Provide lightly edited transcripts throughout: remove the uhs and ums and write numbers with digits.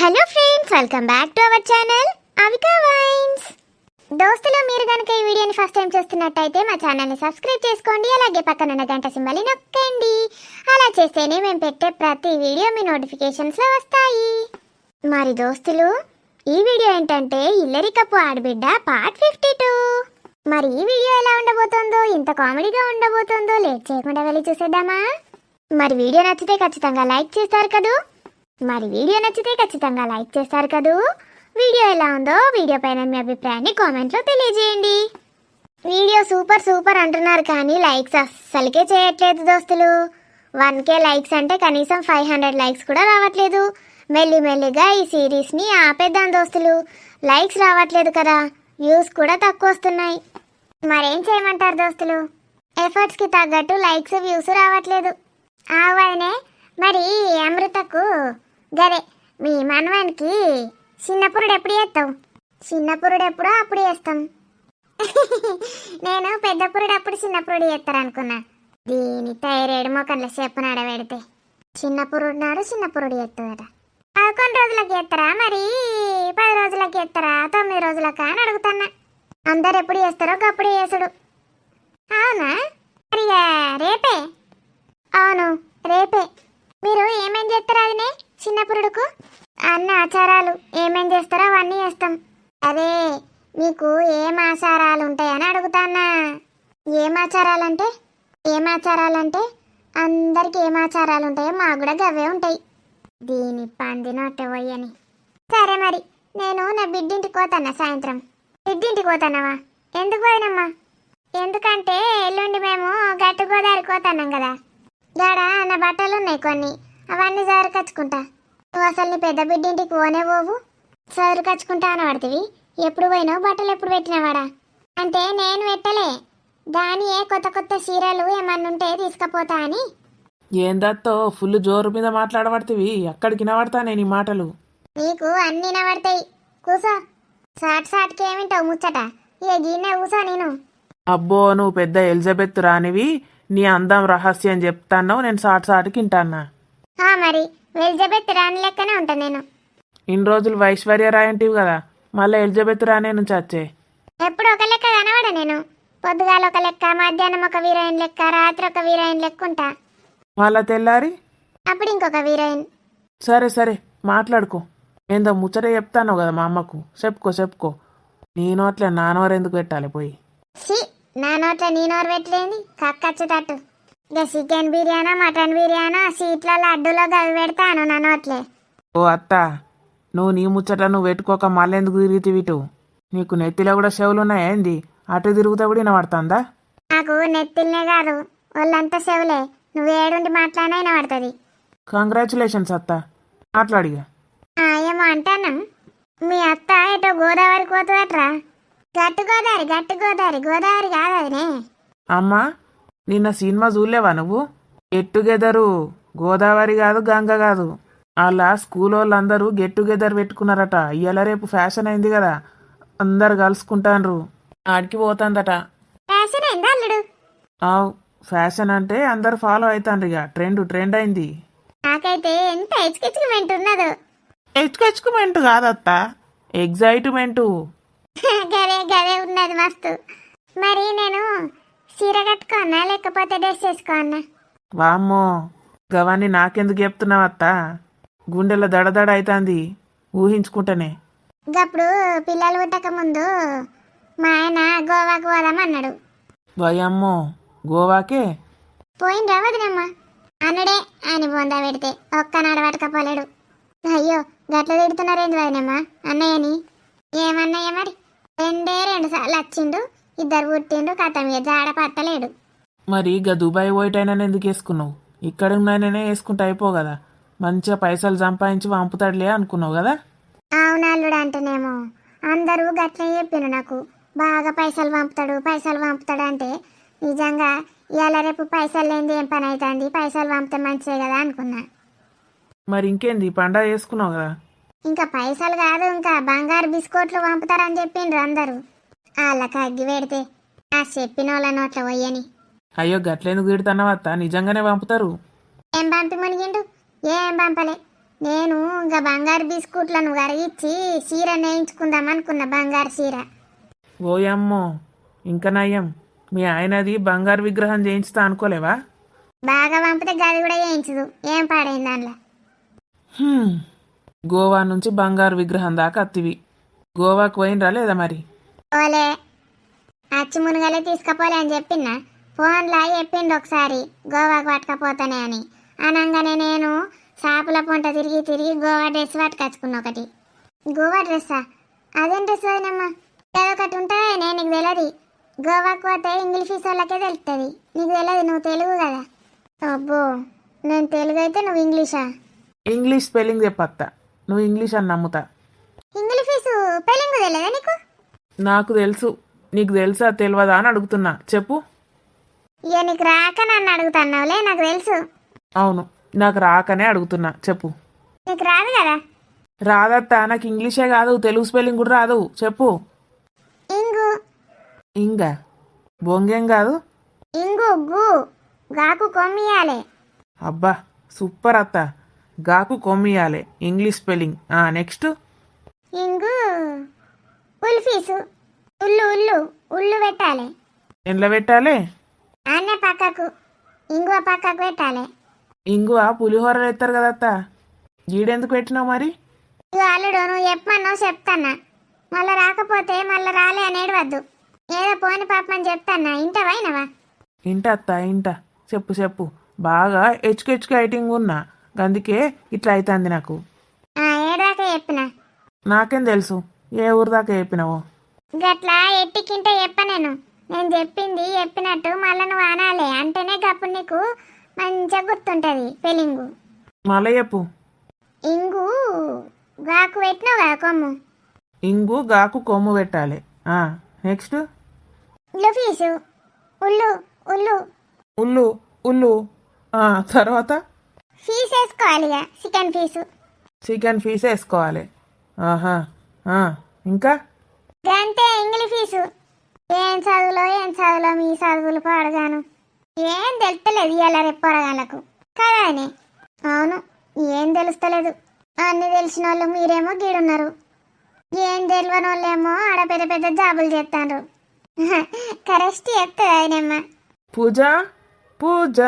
Hello friends, welcome back to our channel Avika wines. దోస్తులు, మీరు కనుక ఈ వీడియోని ఫస్ట్ టైం చూస్తున్నట్టయితే మా ఛానల్ని సబ్స్క్రైబ్ చేసుకోండి, అలాగే పక్కన ఉన్న గంట సింబల్ని నొక్కండి. అలా చేస్తేనే మేము పెట్టే ప్రతి వీడియో మీ నోటిఫికేషన్స్లో వస్తాయి. మరి దోస్తులు, ఈ వీడియో ఏంటంటే ఇల్లరికపు ఆడబిడ్డ పార్ట్ 52. మరి ఈ వీడియో ఎలా ఉండబోతుందో, ఇంత కామెడీగా ఉండబోతుందో లేట్ చేయకుండా వెళ్ళి చూసేద్దామా? మరి వీడియో నచ్చితే ఖచ్చితంగా లైక్ చేస్తారు కదూ? వీడియో ఎలా ఉందో వీడియో పైన మీ అభిప్రాయాన్ని కామెంట్లో తెలియజేయండి. వీడియో సూపర్ సూపర్ అంటున్నారు కానీ లైక్స్ అస్సలకే చేయట్లేదు దోస్తులు. 1K లైక్స్ అంటే కనీసం 500 లైక్స్ కూడా రావట్లేదు. మెల్లిమెల్లిగా ఈ సిరీస్ని ఆపేద్దాం దోస్తులు. లైక్స్ రావట్లేదు కదా, వ్యూస్ కూడా తక్కువ వస్తున్నాయి. మరేం చేయమంటారు దోస్తులు? ఎఫర్ట్స్కి తగ్గట్టు లైక్స్ వ్యూస్ రావట్లేదు. ఆవనే మరి అమృతకు గదే మీ మనవానికి చిన్నపురుడు ఎప్పుడు చేస్తావు? చిన్నపురుడు ఎప్పుడో అప్పుడు చేస్తాం. నేను పెద్ద పురుడు అప్పుడు చిన్నపురుడు చేస్తారు అనుకున్నా. దీని థైరాయిడ్ మొక్కల్లో చెప్పనాడ పెడితే చిన్నపురుడు నాడు చిన్నపురుడు చేస్తుందట. 11 రోజులకి చేస్తారా, మరి 10 రోజులకి చేస్తారా, 9 రోజులకా అని అడుగుతున్నా. అందరు ఎప్పుడు చేస్తారో అప్పుడే చేసుడు. అవునా? మరి రేపే? అవును, రేపే. మీరు ఏమేం చేస్తారా అదినే చిన్నపురుడుకు? అన్ని ఆచారాలు ఏమేం చేస్తారో అవన్నీ చేస్తాం. అదే మీకు ఏం ఆచారాలు ఉంటాయని అడుగుతానా. ఏమాచారాలంటే అందరికి ఏం ఆచారాలు ఉంటాయో మాకు కూడా గవే ఉంటాయి. దీని పందినట్టు పోయని. సరే మరి నేను నా బిడ్డింటికి పోతానా సాయంత్రం. బిడ్డింటికి పోతానవా? ఎందుకు పోయినమ్మా? ఎందుకంటే ఎల్లుండి మేము గట్టు గోదావరికి పోతాన్నాం కదా. గాడ నా బట్టలు ఉన్నాయి కొన్ని, అవన్నీ సరుకచ్చుకుంటా. నువ్వు అసలు నీ పెద్ద బిడ్డింటికి పోనే పోవు, సరుకచ్చుకుంటా అని పడుతుంది. ఎప్పుడు పోయినావు? బట్టలు ఎప్పుడు పెట్టినవాడా? అంటే నేను పెట్టలే, దాని కొత్త కొత్త చీరలు ఏమన్నా ఉంటే తీసుకుపోతా అని. ఏందత్తో ఫుల్ జోరు మీద మాట్లాడబడుతుంది, అక్కడికి నవడతా నేను ఈ మాటలు. నీకు అన్నీ నవడతాయి. కూసో, సాటికి ఏమింటావు ముచ్చట. గీనే కూసో. నేను అబ్బో, నువ్వు పెద్ద ఎలిజబెత్ రానివి, నీ అందం రహస్యం చెప్తాను. నేను సాటికి వింటాన్నా. మరి ఎలిజబెత్ రాణి లెక్కనే ఉంటా నేను. ఇన్ని రోజులు ఐశ్వర్య రాయ్ అంటివి కదా, మళ్ళీ ఎలిజబెత్ రాణి నుంచి వచ్చే. ఎప్పుడు ఒక లెక్క కనబడ నేను. పొద్దుగాల ఒక లెక్క, మధ్యాహ్నం ఒక హీరోయిన్ లెక్క, రాత్రి ఒక హీరోయిన్ లెక్క ఉంటా. మళ్ళా తెల్లారి అప్పుడు ఇంకొక హీరోయిన్. సరే మాట్లాడుకో. ఏందో ముచ్చట చెప్తాను కదా మా అమ్మకు. చెప్పుకో. నీ నోట్లే నా నోరు ఎందుకు పెట్టాలి పోయి? నా నోట్ల నీ నోరు పెట్టలేంది కక్కచ్చేటట్టు. ఇక చికెన్ బిర్యానా, మటన్ బిర్యానా, సీట్లలో అడ్డులో గవి పెడతాను నా నోట్లే. ఓ అత్త, నువ్వు నీ ముచ్చట నువ్వు పెట్టుకోక మళ్ళీ ఎందుకు తిరుగుతావు ఇటు? నీకు నెత్తిలో కూడా చెవులు ఉన్నాయా ఏంది? అటు తిరుగుతా కూడా వినబడుతుందా? నాకు నెత్తిలనే కాదు, వాళ్ళంతా చెవులే. నువ్వు ఏడుండి మాట్లాడినా వినబడుతుంది. కంగ్రాచులేషన్స్ అత్త, మాట్లాడిగా. ఏమో అంటాను. మీ అత్త ఎటో గోదావరికి పోతుందట్రా. గట్టు గోదావరి కాదు అదినే. అమ్మా, నిన్న సినిమా చూడలేవా నువ్వు? గెట్ టుగెదరు గోదావరి కాదు, గంగ కాదు. అలా స్కూల్ వాళ్ళందరూ గెట్ టుగెదర్ పెట్టుకున్నారట. ఇవాళ రేపు ఫ్యాషన్ అయింది కదా, అందరు కలుసుకుంటాన్రు. ఆడికి పోతాందట. ఫ్యాషన్ అయిందా అల్లుడు? ఫ్యాషన్ అంటే అందరు ఫాలో అవుతాండ్రు. ఇక ట్రెండ్ అయింది. నాకైతే ఎంత ఎచ్చుకెచ్చుకుమెంట్ ఉన్నదో. ఎచ్చుకెచ్చుకుమెంట్ కాదత్త, ఎగ్జైట్మెంటు. గదే ఉన్నది మస్తు. మరి నేను చీర కట్టుకోనా లేకపోతే డ్రెస్ చేసుకోనా? వామ్మో, గవాన్ని నాకెందుకు చెప్తున్నావు అత్త? గుండెలో దడదడ అవుతుంది ఊహించుకుంటానే. గప్పుడు పిల్లలు పుట్టక ముందు మా ఆయన గోవాకు పోదామన్నాడు. వయమ్మో, గోవాకే పోయిండ్రా వదినమ్మ? అన్నడే ఆయన బొందా పెడితే ఒక్కనాడు పట్టకపోలేడు. అయ్యో, గట్ల తిడుతున్నారేంది వదినమ్మ అన్నయ్యని? ఏమన్నయ్య మరి? 2 సార్లు వచ్చిండు, 2 పుట్టిండు, కథ మీద జాడ పట్టలేడు. మరి ఇక దుబాయ్ పోయిటైనా ఎందుకు వేసుకున్నావు? ఇక్కడ ఉన్నాయనే వేసుకుంటే అయిపో కదా, మంచిగా పైసలు సంపాదించి పంపుతాడులే అనుకున్నావు కదా. అవునాళ్ళుడు అంటేనేమో అందరూ గట్లే చెప్పిండు నాకు. బాగా పైసలు పంపుతాడు అంటే నిజంగా ఇవాళ రేపు పైసలు లేనిది ఏం పని అవుతుంది? పైసలు పంపితే మంచిదే కదా అనుకున్నా. మరి ఇంకేంది, పండగ చేసుకున్నావు కదా. ఇంకా పైసలు కాదు, ఇంకా బంగారు బిస్కెట్లు పంపుతారని చెప్పిండ్రు అందరూ. వాళ్ళకి అగ్గి పెడితే ఆ చెప్పిన వాళ్ళ నోట్ల పోయని. అయ్యో, గట్లెందుకు తిడుతున్నావు అత్త? నిజంగానే పంపుతారు. ఏం పంపి మునిగిండు? ఏం పంపలే. నేను ఇంకా బంగారు బిస్కుట్లను కరిగించి చీర నేయించుకుందాం అనుకున్నా, బంగారు చీర. ఓయమ్మో, ఇంకా నయ్యం. మీ ఆయనది బంగారు విగ్రహం చేయించుతా అనుకోలేవా? బాగా పంపితే గది కూడా చేయించదు, ఏం పాడైంది దానిలో. హ్మ్. గోవా నుంచి బంగారు విగ్రహం దాకా అత్తివి. గోవాకు పోయినరా లేదా మరి? ఓలే, అచ్చి మునుగలే తీసుకపోలే అని చెప్పిన ఫోన్లా చెప్పిండు ఒకసారి గోవాకు పట్టుకపోతానే అని. అనగానే నేను షాపుల పొంట తిరిగి తిరిగి గోవా డ్రెస్ పట్టుకొచ్చుకున్నా ఒకటి. గోవా డ్రెస్సా? అదేం డ్రెస్ వదినమ్మా? అదొకటి ఉంటుంది, నేను నీకు తెలియదు. గోవాకు పోతే ఇంగ్లీష్ వాళ్ళకే తెలుస్తుంది, నీకు తెలియదు, నువ్వు తెలుగు కదా. అబ్బో, నేను తెలుగు అయితే నువ్వు ఇంగ్లీషా? ఇంగ్లీష్ స్పెల్లింగ్ చెప్పత్తా, నువ్వు ఇంగ్లీష్ అని నమ్ముతా. ఇంగ్లీష్ స్పెల్లింగ్ తెలియదా నీకు? నాకు తెలుసు, నీకు తెలుసా తెలియదా అని అడుగుతున్నా, చెప్పు. ఇక నీకు రాక నన్ను అడుగుతున్నావులే, నాకు తెలుసు. అవును, నాకు రాకనే అడుగుతున్నా, చెప్పు. నీకు రాదు కదా? రాదత్తా, నాకు ఇంగ్లీషే కాదు తెలుగు స్పెల్లింగ్ కూడా రాదు, చెప్పు. ఇంగు. ఇంగా? బొంగేం కాదు. ఇంగు గు, గాకు కొమ్మియాలే. అబ్బా సూపర్ అత్త, గాకు కొమ్మియాలే ఇంగ్లీష్ స్పెల్లింగ్. నెక్స్ట్. ఇంగు ఉల్ఫీసు, ఉల్లు ఉల్లు ఉల్లు పెట్టాలి. ఎండ్ల పెట్టాలి? అన్నే పక్కకు, ఇంగువ పక్కకు పెట్టాలి. ఇంగువ పులిహోరలు ఎత్తారు కదా అత్త, జీడెందుకు పెట్టినావు మరి? ఇక అల్లుడు నువ్వు చెప్పమన్నావు చెప్తాన్నా, మళ్ళీ రాకపోతే మళ్ళీ రాలే అనేది వద్దు. ఏదో పోని పాపని చెప్తాన్నా, ఇంట పోయినవా? ఇంట అత్త ఇంట, చెప్పు చెప్పు. బాగా హెచ్చుకు ఐటింగ్ ఉన్నా, అందుకే ఇట్లా అవుతుంది నాకు. ఏడాక చెప్పిన. నాకేం తెలుసు ఏ ఊరు దాకా చెప్పినావో. గట్లా ఎట్టికింటే చెప్ప నేను చెప్పింది చెప్పినట్టు మళ్ళీ నువ్వు అనాలి, అంటేనే గప్పుడు నీకు మంచిగా గుర్తుంటుంది స్పెల్లింగు. మళ్ళీ చెప్పు. ఇంగు గాకు పెట్టినావు కదా కొమ్ము. ఇంగు గాకు కొమ్ము పెట్టాలి. నెక్స్ట్. లుఫీసు, ఉల్లు ఉల్లు ఉల్లు ఉల్లు. తర్వాత ఫీజు వేసుకోవాలి, ఇక చికెన్ ఫీజు. చికెన్ ఫీస్ వేసుకోవాలి. ఆహా. ఇంకా గంతే ఇంగ్లీష్ ఫీజు. ఏం చదువులో మీ చదువులు పాడగాను, ఏం తెలుస్తలేదు ఇవాళ రేపు పొరగాళ్ళకు కదా అని. అవును, ఏం తెలుస్తలేదు. అన్ని తెలిసిన వాళ్ళు మీరేమో గీడున్నారు, ఏం తెలియని వాళ్ళేమో ఆడ పెద్ద పెద్ద జాబులు చేస్తాండ్రు. కరెక్ట్ చెప్తుంది ఆయనమ్మ. పూజ పూజ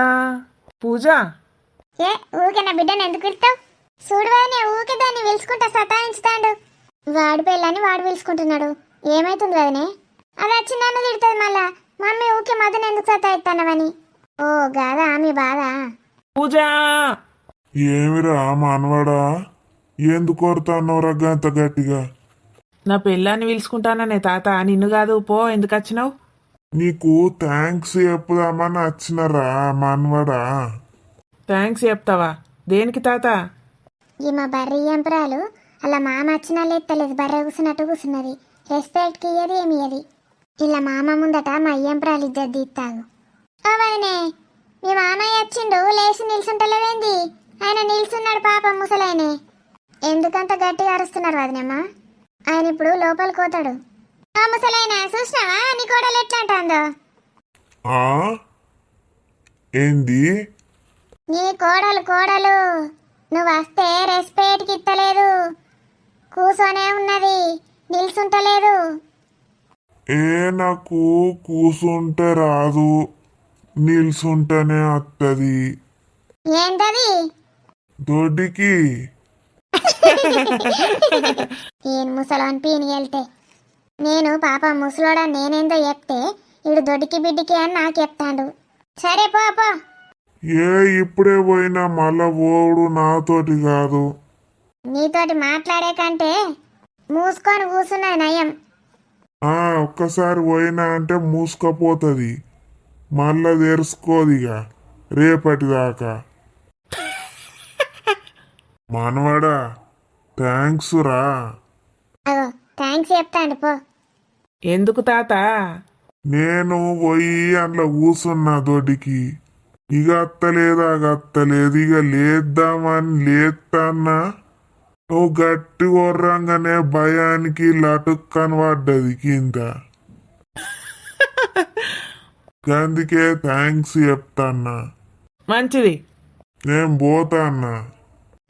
పూజ. ఏ ఊరికే నా బిడ్డను ఎందుకు పిలుస్తావు? చూడవానే ఊరికే దాన్ని పిలుచుకుంటా సతాయించుతాడు. వాడి పిల్లని వాడు పిలుచుకుంటున్నాడు, ఏమైతుంది వదనే? అది వచ్చి నన్ను తిడుతుంది మళ్ళా, మమ్మీ ఊకే మదన ఎందుకు సతాయిస్తానవని. ఓ గాదా మీ బాధ. పూజ. ఏమిరా మనవాడా, ఎందుకు కొడతాన్నావు రగ్గంత గట్టిగా? నా పెళ్ళాన్ని పిలుచుకుంటాననే తాత, నిన్ను కాదు, పో. ఎందుకు వచ్చినావు? నీకు థ్యాంక్స్ చెప్పుదామని వచ్చినరా మనవాడా. థ్యాంక్స్ చెప్తావా? దేనికి తాత? ఈ మా బర్రె ఎంపరాలు అలా మామ వచ్చినా లేత్తలేదు, బర్రె కూర్చున్నట్టు కూర్చున్నది. రెస్పెక్ట్కి ఇయ్యది ఏమి ఇయ్యది. ఇలా మామ ముందట మా ఎంపరాలు ఇద్దరు తీస్తాగు. అవనే మీ మామయ్య వచ్చిండు, లేచి నిల్చుంటలేవేంది? ఆయన నిల్చున్నాడు పాపం ముసలాయనే. ఎందుకంత గట్టిగా అరుస్తున్నారు వదినమ్మ? ఆయన ఇప్పుడు లోపలికి పోతాడు. ఆ ముసలాయన చూసినావా నీ కోడలు ఎట్లా అంటుందో? ఆ ఏంది? నీ కోడలు నువ్వు వస్తే రెస్పెక్ట్కి ఇస్తలేదు, కూర్చొనే ఉన్నది, నిల్చుంటలేదు. నాకు కూసుంటే రాదు, నిల్సుంటేనే వస్తుంది. ఏంటది? దొడ్డికి. నేను ముసలోని పీని వెళ్తే నేను పాప ముసలోడా నేనేందో చెప్తే ఇడు దొడ్డికి బిడ్డికి అని నాకు చెప్తాడు. సరే పో. ఇప్పుడే పోయినా మళ్ళా ఓడు నాతోటి కాదు. నీతోటి మాట్లాడే కంటే మూసుకొని కూర్చున్నది నయం. ఒక్కసారి పోయినా అంటే మూసుకపోతుంది, మళ్ళా తెరుచుకోదిగా రేపటిదాకా. మనవాడా థ్యాంక్స్ రా. అగో థ్యాంక్స్ చెప్తాండి పో. ఎందుకు తాత? నేను పోయి అందులో కూసున్నా దొడ్డికి, ఇక అత్తలేదు, ఇక లేద్దామని లేత్తన్నా నువ్వు గట్టి కొర్రంగానే భయానికి లటుక్కని పడ్డది కింద. అందుకే థ్యాంక్స్ చెప్తాన్నా. మంచిది. నేను పోతాన్నా.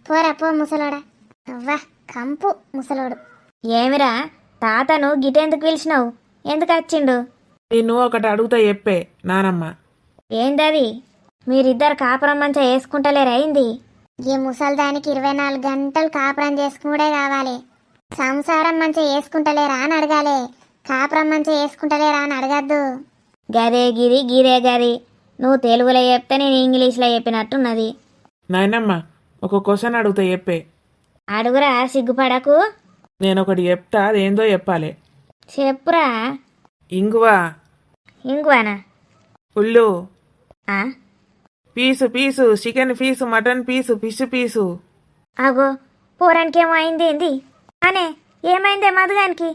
పోరా పో ముసలోడా. అవ్వా కంపు ముసలోడు. ఏమిరా తాతను గిటెందుకు పిలిచినావు? ఎందుకు వచ్చిండు? నిన్ను ఒకటి అడుగుతా చెప్పే నానమ్మ. ఏందది? మీరిద్దరు కాపురం మంచిగా వేసుకుంటలేరా అయింది? ఈ ముసల్దానికి 24 గంటలు కాపురం చేసుకుంటే కావాలి. సంసారం మంచిగా వేసుకుంటలేరా అని అడగాలి, కాపురం మంచిగా వేసుకుంటలేరా అని అడగద్దు. గదే గిరి గిరే గరి. నువ్వు తెలుగులో చెప్తే నేను ఇంగ్లీష్లో చెప్పినట్టున్నది. నాయనమ్మ ఒక క్వశ్చన్ అడుగుతా చెప్పే. అడుగురా, సిగ్గుపడకు. నేను ఒకటి చెప్తా, అదేందో చెప్పాలి. చెప్పురా. ఇంగువా ఇంగువనా? ఉల్లు ఆ? పీసు పీసు, చికెన్ పీసు, మటన్ పీసు, ఫిష్ పీసు. అగో పోరానికేమో అయింది ఏంది? అనే ఏమైందే మధుగానికి?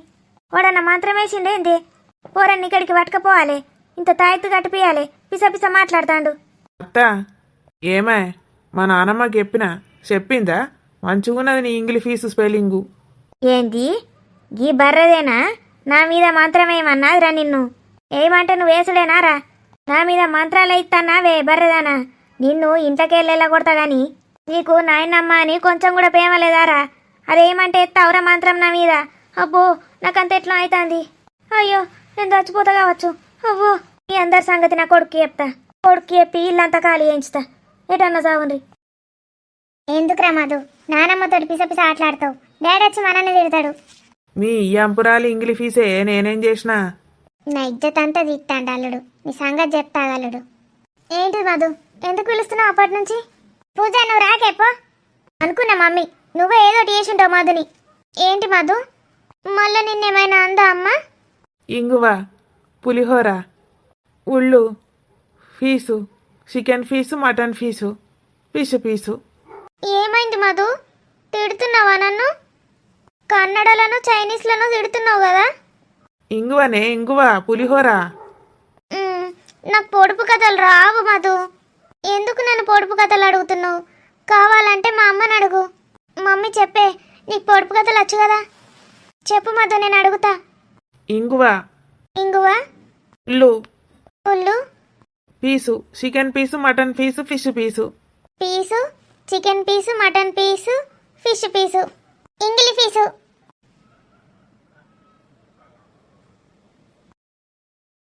వాడన్న మంత్రం వేసిండేంది? పోరాన్ని ఇక్కడికి పట్టుకపోవాలి, ఇంత తాయెత్తు కట్టిపియాలి. పిస పిస మాట్లాడతాండు. అత్త ఏమే మా నానమ్మకి చెప్పిందా మంచిగున్నది నీ ఇంగ్లీష్ ఫీజు స్పెల్లింగు. ఏంది? గీ బర్రదేనా నా మీద మంత్రమేమన్నాదిరా నిన్ను? ఏమంటే నువ్వు వేసుడేనారా? నా మీద మంత్రాలు ఇస్తానావే బర్రదానా? నిన్ను ఇంట్లోకెళ్ళేలా కొడతా గాని నీకు నాయనమ్మ అని కొంచెం కూడా ప్రేమ లేదారా? అదేమంటే ఎత్తావురా మంత్రం నా మీద? అబ్బో నాకంత ఎట్లా అవుతుంది. అయ్యో నేను చచ్చిపోతా కావచ్చు. అవ్వో ఈ అందరి సంగతి నా కొడుకు చెప్తా. కొడుకు చెప్పి ఇల్లంతా ఖాళీ చేయించుతా. ఎటన్నా సాగుండ్రి. ఎందుకురా మధు నానమ్మతోటి పిస పిస ఆటలాడతావు? డాడీ వచ్చి మనల్ని తిడతాడు. మీ అంపురాలు ఇంగ్లీష్ ఫీజే నేనేం చేసినా? నా ఇజ్జత్ అంతా తీస్తాండు అల్లుడు. నీ సంగతి చెప్తాగలడు. ఏంటి మధు ఎందుకు పిలుస్తున్నావు అప్పటి నుంచి? పూజ నువ్వు రాకేపో అనుకున్నా మమ్మీ. నువ్వే ఏదో చేసింటావు మధుని. ఏంటి మధు మళ్ళీ నిన్నేమైనా అందా అమ్మ? ఇంగువా, పులిహోర, ఉళ్ళు, piece, chicken piece, mutton piece, fish piece. ఏమైంది మధు? తిడుతున్నావా నన్ను? కన్నడలను చైనీస్లను తిడుతున్నావు కదా? ఇంగువనే ఇంగువా, పులిహోర. నాకు పొడుపు కథలు రావు మధు. ఎందుకు నన్ను పొడుపు కథలు అడుగుతున్నావు? కావాలంటే మా అమ్మని అడుగు. మమ్మీ చెప్పే నీకు పొడుపు కథలు వచ్చు కదా? చెప్పు మధు నేను అడుగుతా. ఇంగువా, ఇంగువా, ఉళ్ళు, ఉల్లు, పీసు, చికెన్ పీసు, మటన్ పీసు, ఫిష్ పీసు. పీసు, చికెన్ పీసు, మటన్ పీసు, ఫిష్ పీసు, ఇంగిలి పీసు.